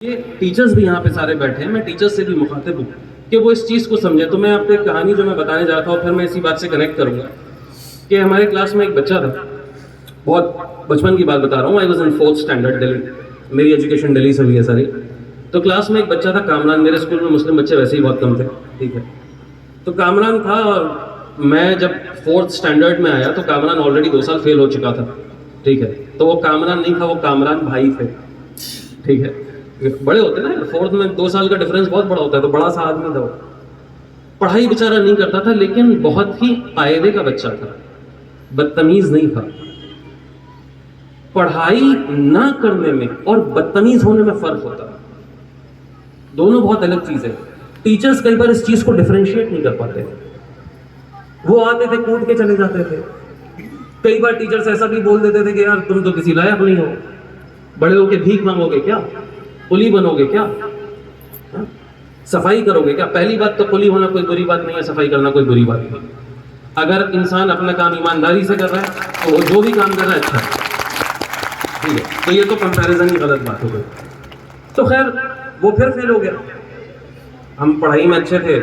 یہ ٹیچرز بھی یہاں پہ سارے بیٹھے ہیں، میں ٹیچرز سے بھی مخاطب ہوں کہ وہ اس چیز کو سمجھے. تو میں آپ کو ایک کہانی جو میں بتانے جا رہا ہوں پھر میں اسی بات سے کنیکٹ کروں گا کہ ہمارے کلاس میں ایک بچہ تھا، بہت بچپن کی بات بتا رہا ہوں. I was in 4th standard دلی، میری ایجوکیشن دلی سے ہوئی ہے ساری. تو کلاس میں ایک بچہ تھا کامران. میرے اسکول میں مسلم بچے ویسے ہی بہت کم تھے، ٹھیک ہے. تو کامران تھا، اور میں جب 4th اسٹینڈرڈ میں آیا تو کامران آلریڈی 2 سال فیل ہو چکا تھا، ٹھیک ہے. تو وہ کامران نہیں تھا، وہ کامران بھائی تھے، ٹھیک ہے. بڑے ہوتے نا 4th میں 2 سال کا ڈفرنس بہت بڑا ہوتا ہے. تو بڑا سا آدمی تھا وہ، پڑھائی بیچارہ نہیں کرتا تھا لیکن بہت ہی قاعدے کا بچہ تھا، بدتمیز نہیں تھا. پڑھائی نہ کرنے میں اور بدتمیز ہونے میں فرق ہوتا ہے، دونوں بہت الگ چیزیں. ٹیچرز کئی بار اس چیز کو ڈفرینشیٹ نہیں کر پاتے. وہ آتے تھے کود کے چلے جاتے تھے. کئی بار ٹیچرز ایسا بھی بول دیتے تھے کہ یار تم تو کسی لائق نہیں ہو، بڑے ہو کے بھیک مانگو گے کیا، قلی بنو گے کیا، صفائی کرو گے کیا. پہلی بات تو قلی ہونا کوئی بری بات نہیں ہے، صفائی کرنا کوئی بری بات نہیں. اگر انسان اپنا کام ایمانداری سے کر رہا ہے تو وہ جو بھی کام کر رہا ہے اچھا ہے، ٹھیک ہے. تو یہ تو کمپیریزن ہی غلط بات ہو گئی. تو خیر وہ پھر فیل ہو گیا. ہم پڑھائی میں اچھے تھے،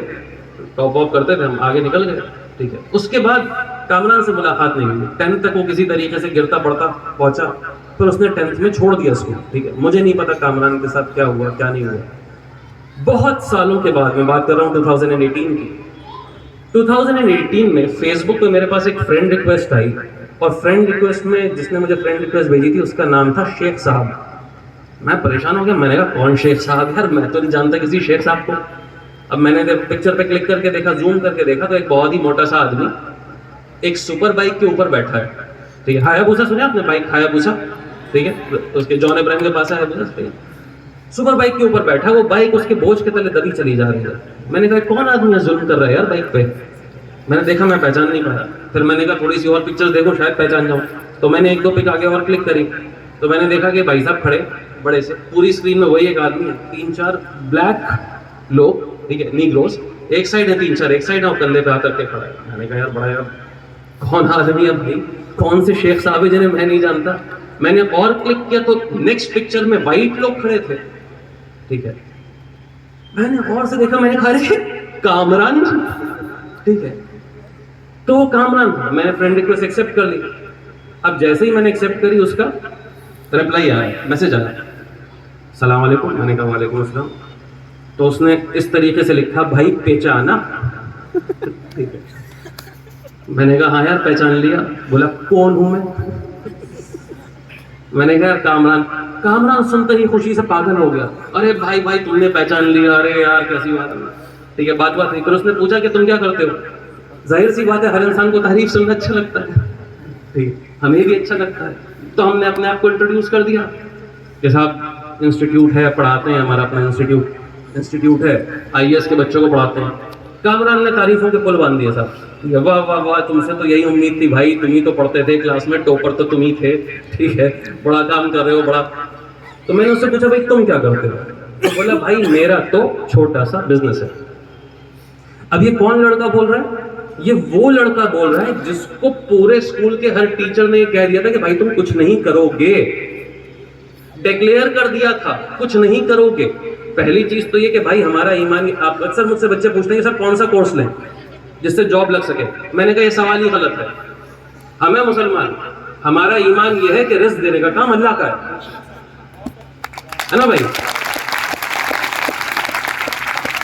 ٹاپ واپ کرتے تھے، ہم آگے نکل گئے، ٹھیک ہے. اس کے بعد کامران سے ملاقات نہیں ہوئی. 10th تک وہ کسی طریقے سے گرتا پڑتا پہنچا، پھر اس نے 10th میں چھوڑ دیا اسکول، ٹھیک ہے. مجھے نہیں پتا کامران کے ساتھ کیا ہوا کیا نہیں ہوا. بہت سالوں کے بعد، میں بات کر رہا ہوں 2018 کی، 2018 میں فیس بک پہ میرے پاس ایک فرینڈ ریکویسٹ آئی، اور فرینڈ ریکویسٹ میں جس نے مجھے فرینڈ ریکویسٹ بھیجی تھی اس کا نام تھا شیخ صاحب. میں پریشان ہو گیا، میں نے کہا کون شیخ صاحب یار، میں تو نہیں جانتا کسی شیخ صاحب کو. اب میں نے پکچر پہ کلک کر کے دیکھا، زوم کر کے دیکھا، تو ایک بہت ہی موٹا سا آدمی ایک سپر بائک کے اوپر بیٹھا ہے، ٹھیک ہے. ہایابوسا سنا آپ نے، بائک ہایابوسا، ٹھیک ہے، اس کے جان ابراہیم کے پاس ہے ہایابوسا. سپر بائک کے اوپر بیٹھا، وہ بائک اس کے بوجھ کے تلے دبی چلی جا رہی ہے. میں نے کہا کون آدمی ہے ظلم کر رہا ہے یار بائک پہ. میں نے دیکھا، میں پہچان نہیں پایا. پھر میں نے کہا تھوڑی سی اور پکچر دیکھو شاید پہچان جاؤں. تو میں نے 1-2 پک آگے اور کلک کری تو میں نے دیکھا کہ بھائی صاحب کھڑے بڑے سے، پوری اسکرین میں وہی ایک آدمی ہے، 3-4 بلیک لوگ، ٹھیک ہے، نیگروز ایک سائڈ ہے، 3-4 ایک سائڈ ہے، اور کندھے پہ ہاتھ رکھ کے کھڑا ہے. میں نے کہا یار بڑا یار کون آدمی ہے بھائی، کون سے شیخ صاحب ہیں جنہیں میں نہیں جانتا. میں نے اور کلک کیا تو نیکسٹ پکچر میں وائٹ لوگ کھڑے تھے، ٹھیک ہے. میں نے غور سے دیکھا، میں نے کہا ارے کامران، ٹھیک ہے. تو وہ کامران تھا. میں نے فرینڈ ریکویسٹ ایکسیپٹ کر لی. اب جیسے ہی میں نے ایکسیپٹ کری اس کا ریپلائی آیا، میسج آیا، السلام علیکم. میں نے کہا وعلیکم السلام. تو اس نے اس طریقے سے لکھا، بھائی پہچانا، ٹھیک ہے. میں نے کہا ہاں یار پہچان لیا. بولا کون ہوں میں نے کہا کامران. کامران سنتے ہی خوشی سے پاگل ہو گیا، ارے بھائی بھائی تم نے پہچان لیا، ارے یار کیسی بات ہے، ٹھیک ہے. بات نہیں. پھر اس نے پوچھا کہ تم کیا کرتے ہو. ظاہر سی بات ہے ہر انسان کو تعریف سننا اچھا لگتا ہے، ٹھیک، ہمیں بھی اچھا لگتا ہے. تو ہم نے اپنے آپ کو انٹروڈیوس کر دیا کہ صاحب انسٹیٹیوٹ ہے، پڑھاتے ہیں، ہمارا اپنا انسٹیٹیوٹ ہے، IAS کے بچوں کو پڑھاتے ہیں. کامران نے تعریفوں کے پل باندھ دیے صاحب، واہ واہ واہ تم سے تو یہی امید تھی بھائی، تم ہی تو پڑھتے تھے کلاس میں، ٹاپر تو تم ہی تھے، ٹھیک ہے، بڑا کام کر رہے ہو بڑا. تو میں نے اس سے پوچھا بھائی تم کیا کرتے ہو. تو بولا بھائی میرا تو چھوٹا سا بزنس ہے. اب یہ کون لڑکا بول رہا ہے؟ یہ وہ لڑکا بول رہا ہے جس کو پورے اسکول کے ہر ٹیچر نے یہ کہہ دیا تھا کہ بھائی تم کچھ نہیں کرو گے، ڈکلیئر کر دیا تھا کچھ نہیں کرو گے. پہلی چیز تو یہ کہ بھائی ہمارا ایمان، آپ اکثر مجھ سے بچے پوچھتے ہیں کہ سر کون سا کورس لیں جس سے جاب لگ سکے. میں نے کہا یہ سوال ہی غلط ہے. ہمیں مسلمان، ہمارا ایمان یہ ہے کہ رزق دینے کا کام اللہ کا ہے نا بھائی.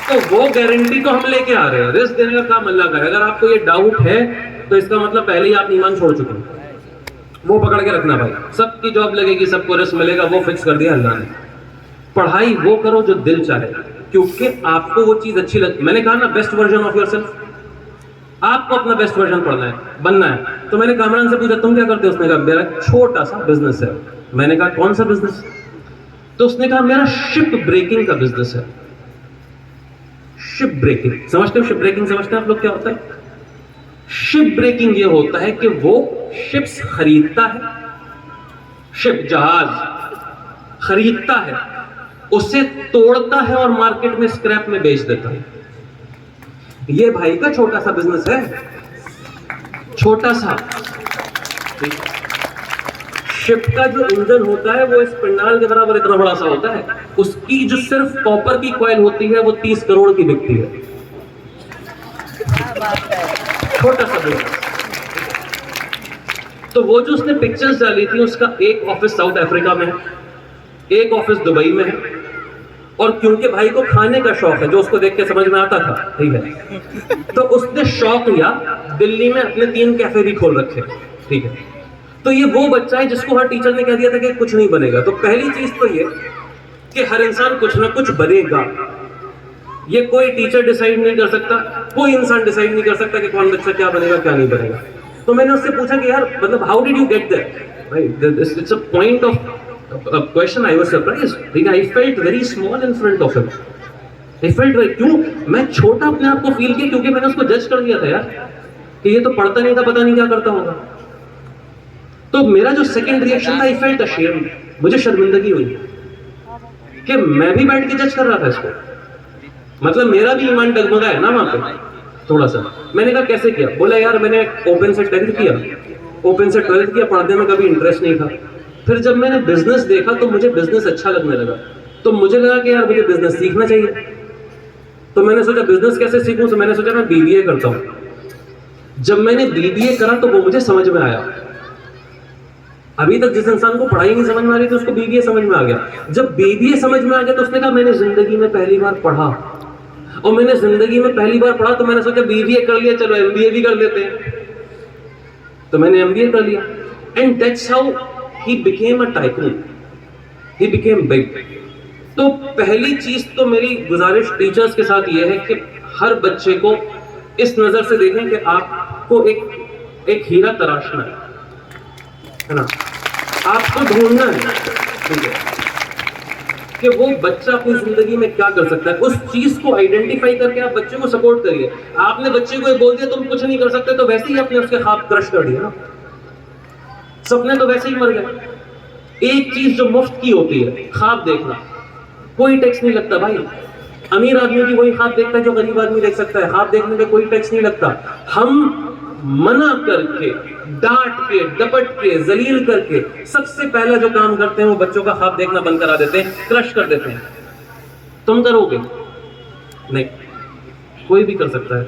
تو وہ گارنٹی تو ہم لے کے آ رہے ہیں، رزق دینے کا کام اللہ کا ہے. اگر آپ کو یہ ڈاؤٹ ہے تو اس کا مطلب پہلے ہی آپ ایمان چھوڑ چکے ہیں. وہ پکڑ کے رکھنا بھائی، سب کی جاب لگے گی، سب کو رزق ملے گا، وہ فکس کر دیا اللہ نے. پڑھائی وہ کرو جو دل چاہے، کیونکہ آپ کو وہ چیز اچھی لگتی. میں نے کہا نا best version of your self, آپ کو اپنا بیسٹ ورژن پڑھنا ہے، بننا ہے. تو میں نے کامران سے پوچھا تم کیا کرتے ہو. اس نے کہا میرا چھوٹا سا بزنس ہے. میں نے کہا کون سا بزنس. تو اس نے کہا میرا شپ بریکنگ کا بزنس ہے. شپ بریکنگ سمجھتے ہو؟ شپ بریکنگ سمجھتے ہیں آپ لوگ کیا ہوتا ہے؟ شپ بریکنگ یہ ہوتا ہے کہ وہ شپس خریدتا ہے، شپ جہاز خریدتا ہے، اسے توڑتا ہے اور مارکیٹ میں اسکریپ میں بیچ دیتا ہے. یہ بھائی کا چھوٹا سا بزنس ہے، چھوٹا سا شپ کا جو انجن ہوتا ہے وہ اس پنڈال کے برابر اتنا بڑا سا ہوتا ہے, اس کی جو صرف کاپر کی کوئل ہوتی ہے وہ 30 کروڑ کی بکتی ہے. چھوٹا سا بزنس. تو وہ جو اس نے پکچرز ڈالی تھی, اس کا ایک آفس ساؤتھ افریقہ میں ہے, ایک آفس دبئی میں ہے, اور کیونکہ بھائی کو کھانے کا شوق ہے, جو اس کو دیکھ کے سمجھ میں آتا تھا, ٹھیک ہے, تو اس نے شوق لیا دلی میں اپنے 3 کیفے بھی کھول رکھے, ٹھیک ہے. تو یہ وہ بچہ ہے جس کو ہر ٹیچر نے کہہ دیا تھا کہ کچھ نہیں بنے گا. تو پہلی چیز تو یہ کہ ہر انسان کچھ نہ کچھ بنے گا. یہ کوئی ٹیچر ڈیسائیڈ نہیں کر سکتا, کوئی انسان ڈیسائیڈ نہیں کر سکتا کہ کون بچہ کیا بنے گا کیا نہیں بنے گا. تو میں نے اس سے پوچھا کہ یار مطلب how did you get that, it's a point of question. I was surprised, ٹھیک ہے. I felt very small in front of him. I felt very, کیوں میں چھوٹا اپنے آپ کو فیل کیا, کیونکہ میں نے اس کو جج کر دیا تھا یار کہ یہ تو پڑھتا نہیں تھا, پتہ نہیں کیا کرتا ہوگا. تو میرا جو سیکنڈ ریئیکشن تھا, آئی فیلٹ ashamed, مجھے شرمندگی ہوئی کہ میں بھی بیٹھ کے جج کر رہا تھا اس کو. مطلب میرا بھی ایمان ڈگمگا ہے نا وہاں پہ تھوڑا سا. میں نے کہا کیسے کیا؟ بولا یار میں نے اوپن سے 10th کیا, اوپن سے 12th کیا, پڑھنے میں کبھی انٹرسٹ نہیں تھا. پھر جب میں نے بزنس دیکھا تو مجھے بزنس اچھا لگنے لگا, تو مجھے لگا کہ یار مجھے بزنس سیکھنا چاہیے. تو میں نے سوچا بزنس کیسے سیکھوں, تو میں نے سوچا میں BBA کرتا ہوں. جب میں نے BBA کرا تو وہ مجھے سمجھ میں آیا. ابھی تک جس انسان کو پڑھائی نہیں سمجھ میں آ رہی تھی اس کو BBA سمجھ میں آ گیا. جب BBA سمجھ میں آ گیا تو اس نے کہا میں نے زندگی میں پہلی بار پڑھا, اور میں نے زندگی میں پہلی بار پڑھا تو میں نے سوچا BBA کر لیا, چلو MBA بھی کر لیتے ہیں. تو میں نے MBA کر لیا. And that's how he became a tycoon, he became big. تو پہلی چیز تو میری گزارش ٹیچرز کے ساتھ یہ ہے کہ ہر بچے کو اس نظر سے دیکھیں کہ آپ کو ایک ہیرا تراشنا ہے نا, آپ کو ڈھونڈنا ہے, ٹھیک ہے, کہ وہ بچہ اپنی زندگی میں کیا کر سکتا ہے. اس چیز کو آئیڈینٹیفائی کر کے آپ بچے کو سپورٹ کریے. آپ نے بچے کو یہ بول دیا تم کچھ نہیں کر سکتے, تو ویسے ہی آپ نے اس کے خواب کرش کر دیا نا, سپنے تو ویسے ہی مر گئے. ایک چیز جو مفت کی ہوتی ہے, خواب دیکھنا, کوئی ٹیکس نہیں لگتا بھائی. امیر آدمی کی وہی خواب دیکھتا ہے جو غریب آدمی دیکھ سکتا ہے, خواب دیکھنے میں کوئی ٹیکس نہیں لگتا. ہم منع کر کے, ڈانٹ کے, ڈپٹ کے, ذلیل کر کے سب سے پہلا جو کام کرتے ہیں وہ بچوں کا خواب دیکھنا بند کرا دیتے ہیں, کرش کر دیتے ہیں. تم کرو گے نہیں, کوئی بھی کر سکتا ہے.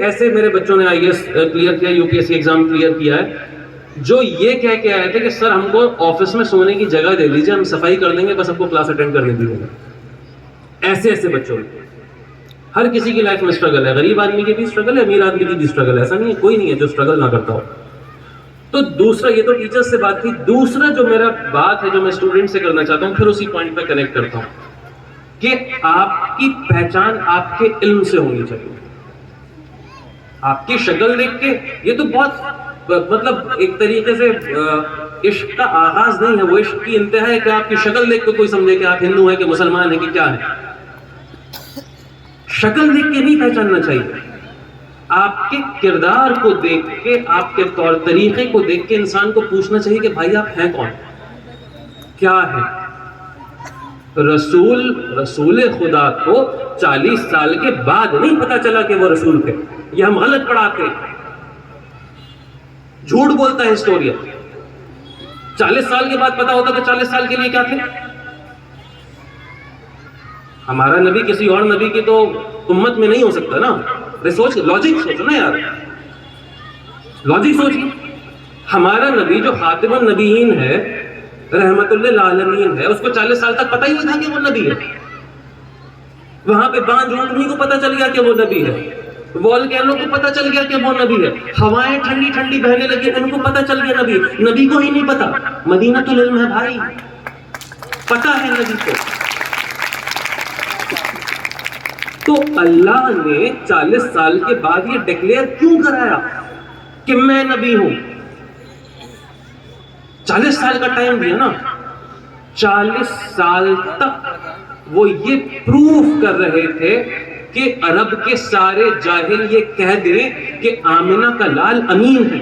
ایسے میرے بچوں نے IAS کلیئر کیا, UPSC ایگزام کلیئر کیا ہے, جو یہ کہہ کے آئے تھے کہ سر ہم کو آفس میں سونے کی جگہ دے دیجیے, ہم صفائی کر دیں گے, بس ہم کو کلاس اٹینڈ کرنے دیجیے گا. ایسے بچوں نے, ہر کسی کی لائف میں اسٹرگل ہے, غریب آدمی کی بھی اسٹرگل ہے, امیر آدمی کی بھی اسٹرگل ہے, ایسا نہیں ہے کوئی نہیں ہے جو اسٹرگل نہ کرتا ہو. تو دوسرا, یہ تو ٹیچرز سے بات تھی. دوسرا جو میرا بات ہے جو میں اسٹوڈنٹ سے کرنا چاہتا ہوں, پھر اسی پوائنٹ پہ کنیکٹ کرتا ہوں, کہ آپ کی پہچان آپ کے علم سے ہونی چاہیے. آپ کی شکل دیکھ کے, یہ تو بہت مطلب ایک طریقے سے عشق کا آغاز نہیں ہے, وہ عشق کی انتہا ہے کہ آپ کی شکل دیکھ کے کوئی سمجھے کہ آپ ہندو ہیں کہ مسلمان ہیں کہ کیا ہے. شکل دیکھ کے نہیں پہچاننا چاہیے, آپ کے کردار کو دیکھ کے, آپ کے طور طریقے کو دیکھ کے انسان کو پوچھنا چاہیے کہ بھائی آپ ہیں کون, کیا ہے. رسول خدا کو 40 سال کے بعد نہیں پتا چلا کہ وہ رسول تھے. یہ ہم غلط پڑھاتے ہیں, جھوٹ بولتا ہے ہسٹورین. 40 سال کے بعد پتا ہوتا کہ 40 سال کے لیے کیا تھے. ہمارا نبی کسی اور نبی کی تو امت میں نہیں ہو سکتا نا. سوچ, لاجک سوچو نا یار, لاجک سوچیے. ہمارا نبی جو خاتم النبیین ہے, رحمت للعالمین ہے, اس کو 40 سال تک پتہ ہی نہیں تھا کہ وہ نبی ہے. وہاں پہ بانج اونٹنی کو پتہ چل گیا کہ وہ نبی ہے, والکینو کو پتہ چل گیا کہ وہ نبی ہے, ہوائیں ٹھنڈی ٹھنڈی بہنے لگی ان کو پتہ چل گیا نبی کو ہی نہیں پتا. مدینہ العلم ہے بھائی, پتہ ہے نبی کو. تو اللہ نے 40 سال کے بعد یہ ڈکلیئر کیوں کرایا کہ میں نبی ہوں؟ 40 سال کا ٹائم دیا نا. 40 سال تک وہ یہ پروف کر رہے تھے کہ عرب کے سارے جاہل یہ کہہ دیں کہ آمنہ کا لال امین ہے.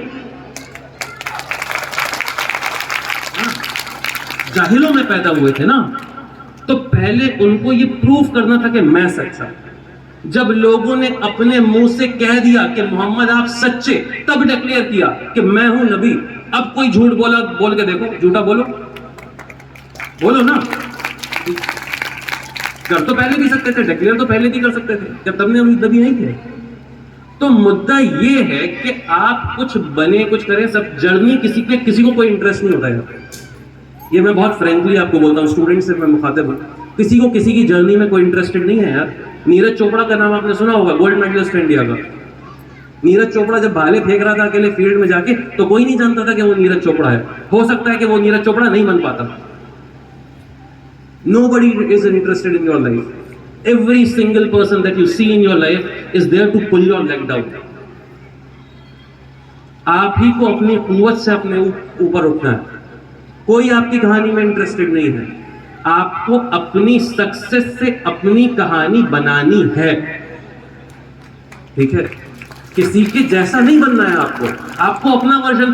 جاہلوں میں پیدا ہوئے تھے نا, تو پہلے ان کو یہ پروف کرنا تھا کہ میں سچا ہوں. جب لوگوں نے اپنے منہ سے کہہ دیا کہ محمد آپ سچے، تب ڈکلیئر کیا کہ میں ہوں نبی. اب کوئی جھوٹ بولا بول کے دیکھو، جھوٹا بولو نا. کر تو پہلے بھی سکتے تھے، ڈکلیئر تو پہلے بھی کر سکتے تھے جب تب نے نبی نہیں تھے. تو مدعا یہ ہے کہ آپ کچھ بنے کچھ کریں، سب جرنی کسی کو کوئی انٹرسٹ نہیں ہوتا ہے. یہ میں بہت فرینکلی آپ کو بولتا ہوں، اسٹوڈنٹ سے میں مخاطب ہوں. کسی کو کسی کی جرنی میں کوئی انٹرسٹڈ نہیں ہے یار. نیرج چوپڑا کا نام آپ نے سنا ہوگا، گولڈ میڈلسٹ انڈیا کا. نیرج چوپڑا جب بھالے پھینک رہا تھا اکیلے فیلڈ میں جا کے، تو کوئی نہیں جانتا تھا کہ وہ نیرج چوپڑا ہے. ہو سکتا ہے کہ وہ نیرج چوپڑا نہیں بن پاتا. Nobody is interested in your life. Every single person that you see in your life is there to pull your leg down. آپ ہی کو اپنی قوت سے اپنے اوپر اٹھنا ہے. کوئی آپ کی کہانی میں انٹرسٹڈ نہیں ہے. آپ کو اپنی سکسیس سے اپنی کہانی بنانی ہے. ٹھیک ہے، کسی کے جیسا نہیں بننا ہے. آپ کو اپنا ورژن